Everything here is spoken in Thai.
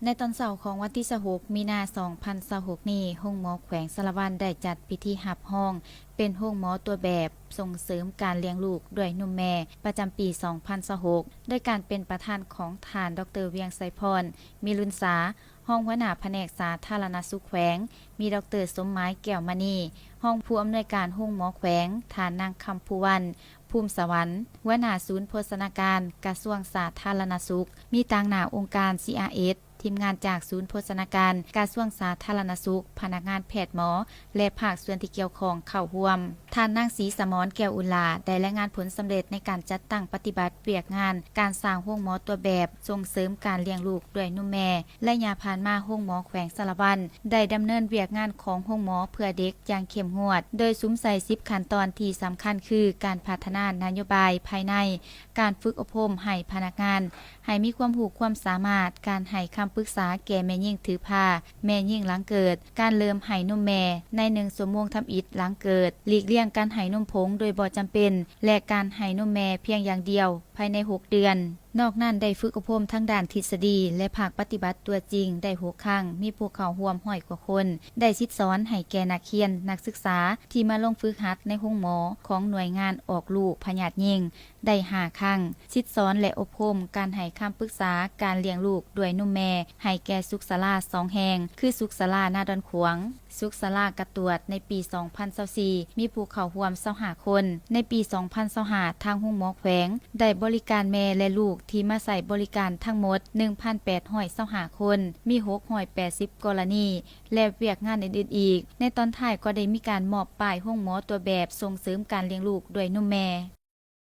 ในตอนเสาร์ของวันที่26มีนา2026นี้โรงหมอแขวงสารวัตรได้จัดพิธีรับรองเป็นโรงหมอตัวแบบส่งเสริมการเลี้ยงลูกด้วยนมแม่ประจำปี2026ด้วยการเป็นประธานของท่านดร.เวียงไสพรมีลุนสาห้องหัวหน้าแผนกสาธารณสุขแขวงมีดร.สมหมายแก้วมณีห้องผู้อำนวยการโรงหมอแขวงท่านนางคำภูวันภูมิสวรรค์หัวหน้าศูนย์โภชนาการกระทรวงสาธารณสุขมีต่างหน้าองค์การ CRSทีมงานจากศูนย์โภชนาการกระทรวงสาธารณสุขพนักงานแพทย์หมอและภาคส่วนที่เกี่ยวข้องเข้าร่วมท่านนางศรีสมรแก้วอุลาได้รายงานผลสำเร็จในการจัดตั้งปฏิบัติเวียกงานการสร้างโรงหมอตัวแบบส่งเสริมการเลี้ยงลูกด้วยนมแม่และยาผ่านมาโรงหมอแขวงสารวัตรได้ดำเนินเวียกงานของโรงหมอเพื่อเด็กอย่างเข้มงวดโดยซุ้มใส่10ขั้นตอนที่สำคัญคือการพัฒนานโยบายภายในการฝึกอบรมให้พนักงานให้มีความรู้ความสามารถการให้คำปรึกษาแก่แม่ยิ่งถือผ้าแม่ยิ่งหลังเกิดการเริ่มให้นมแม่ใน1ชั่วโมงทำอิฐหลังเกิดหลีกเลี่ยงการให้นมผงโดยบ่จำเป็นและการให้นมแม่เพียงอย่างเดียวภายใน6เดือนนอกนั้นได้ฝึกอบรมทั้งด้านทฤษฎีและภาคปฏิบัติตัวจริงได้6ครั้งมีผู้เข้าร่วม100กว่าคนได้สิทธิสอนให้แก่นักเรียนนักศึกษาที่มาลงฝึกหัดในโรงหมอของหน่วยงานออกลูกพยาธิยิ่งได้5ครั้งสิทธิสอนและอบรมการให้คำปรึกษาการเลี้ยงลูกด้วยนมแม่ให้แก่สุขศาลา2แห่งคือสุขศาลาหน้าดอนขวางสุขศาลากระตวดในปี2024มีผู้เข้าร่วม25คนในปี2025ทางโรงหมอแขวงได้บริการแม่และลูกที่มาใส่บริการทั้งหมด 1,825 คนมี680กรณีและเวียกงานอื่นๆอีกในตอนท้ายก็ได้มีการมอบป้ายโรงหมอตัวแบบส่งเสริมการเลี้ยงลูกด้วยนมแม่